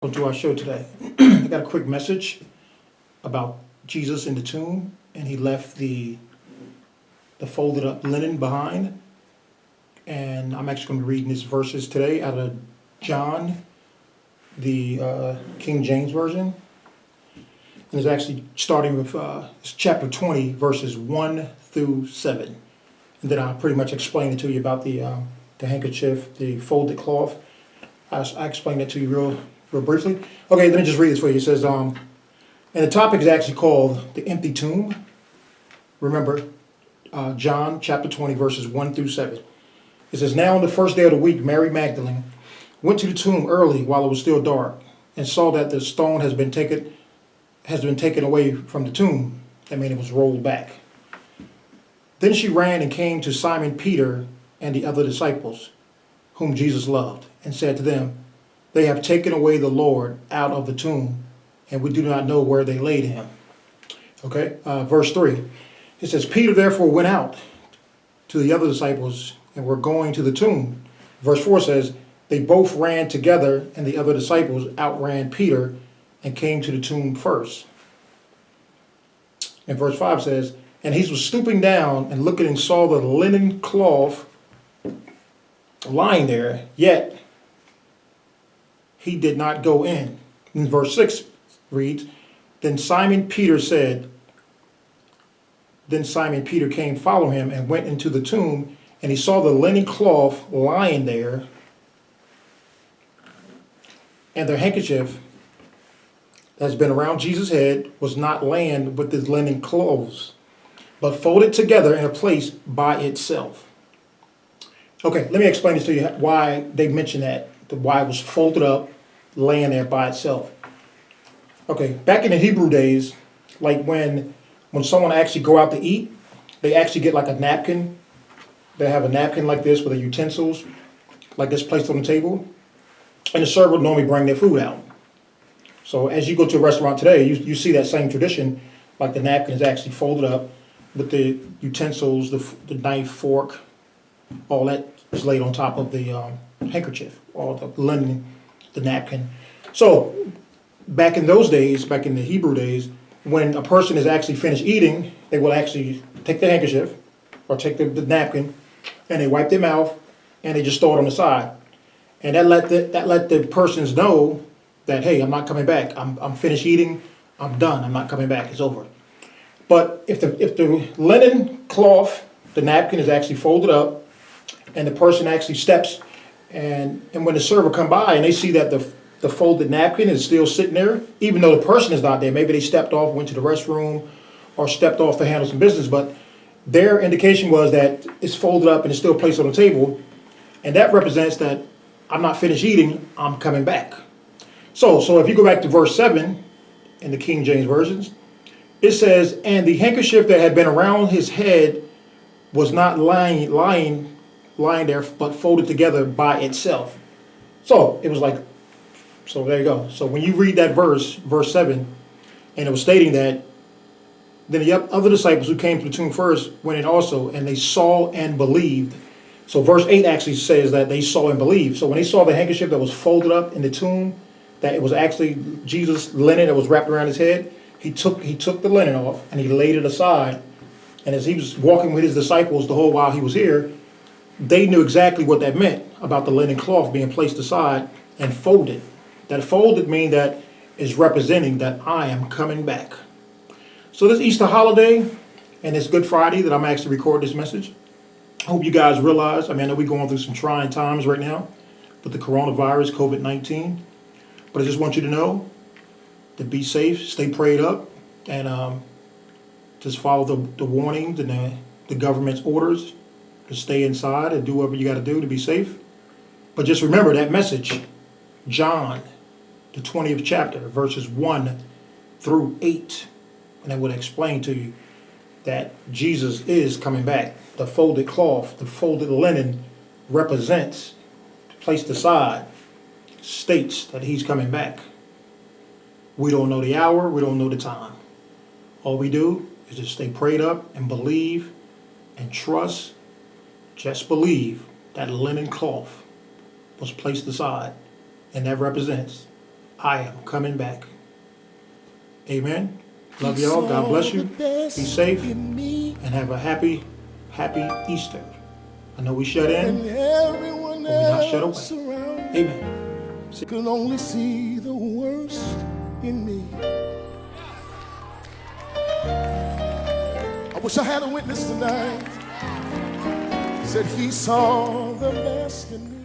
To our show today. I got a quick message about Jesus in the tomb, and he left the folded up linen behind. And I'm actually going to be reading these verses today out of John, the King James Version. And it's actually starting with it's chapter 20, verses 1 through 7. And then I'll pretty much explain it to you about the handkerchief, the folded cloth. I explained it to you real briefly. Okay, let me just read this for you. It says, and the topic is actually called The Empty Tomb. Remember, John chapter 20, verses 1 through 7. It says, now on the first day of the week, Mary Magdalene went to the tomb early while it was still dark, and saw that the stone has been taken away from the tomb. That means it was rolled back. Then she ran and came to Simon Peter and the other disciples, whom Jesus loved, and said to them, they have taken away the Lord out of the tomb, and we do not know where they laid him. Okay, verse 3. It says, Peter therefore went out to the other disciples and were going to the tomb. Verse 4 says, they both ran together, and the other disciples outran Peter and came to the tomb first. And verse 5 says, and he was stooping down and looking and saw the linen cloth lying there, yet he did not go in. And verse 6 reads, Then Simon Peter came follow him and went into the tomb, and he saw the linen cloth lying there, and the handkerchief that's been around Jesus' head was not laying with his linen clothes, but folded together in a place by itself. Okay, let me explain this to you, why they mention that, why it was folded up, laying there by itself. Okay, back in the Hebrew days, like when someone actually go out to eat, they actually get like a napkin. They have a napkin like this with the utensils, like this placed on the table, and the server would normally bring their food out. So as you go to a restaurant today, you see that same tradition, like the napkin is actually folded up with the utensils, the knife, fork, all that is laid on top of the handkerchief or the linen, the napkin. So back in those days, back in the Hebrew days, when a person is actually finished eating, they will actually take the handkerchief or take the napkin, and they wipe their mouth, and they just throw it on the side. And that let the persons know that, hey, I'm not coming back. I'm finished eating. I'm done. I'm not coming back. It's over. But if the linen cloth, the napkin is actually folded up, and the person actually steps, and when the server come by and they see that the folded napkin is still sitting there, even though the person is not there, maybe they stepped off, went to the restroom, or stepped off to handle some business, but their indication was that it's folded up and it's still placed on the table, and that represents that I'm not finished eating, I'm coming back. So if you go back to verse 7 in the King James Versions, it says, and the handkerchief that had been around his head was not lying there, but folded together by itself. So it was like, so there you go. So when you read that verse 7, and it was stating that, then the other disciples who came to the tomb first went in also, and they saw and believed. So verse 8 actually says that they saw and believed. So when they saw the handkerchief that was folded up in the tomb, that it was actually Jesus' linen that was wrapped around his head, he took the linen off and he laid it aside. And as he was walking with his disciples the whole while he was here, they knew exactly what that meant about the linen cloth being placed aside and folded. That folded means that is representing that I am coming back. So this Easter holiday and this Good Friday that I'm actually recording this message, I hope you guys realize, I know we're going through some trying times right now with the coronavirus, COVID-19. But I just want you to know to be safe, stay prayed up, and just follow the warnings and the government's orders to stay inside and do whatever you got to do to be safe. But just remember that message, John, the 20th chapter, verses 1 through 8. And I would explain to you that Jesus is coming back. The folded cloth, the folded linen represents, placed aside, states that he's coming back. We don't know the hour, we don't know the time. All we do is just stay prayed up and believe and trust. Just believe that linen cloth was placed aside, and that represents I am coming back. Amen. Love y'all. God bless you. Be safe and have a happy Easter. I know we shut in, but we're not shut away. Amen. Can only see the worst in me. I wish I had a witness tonight. Said he saw the best in me.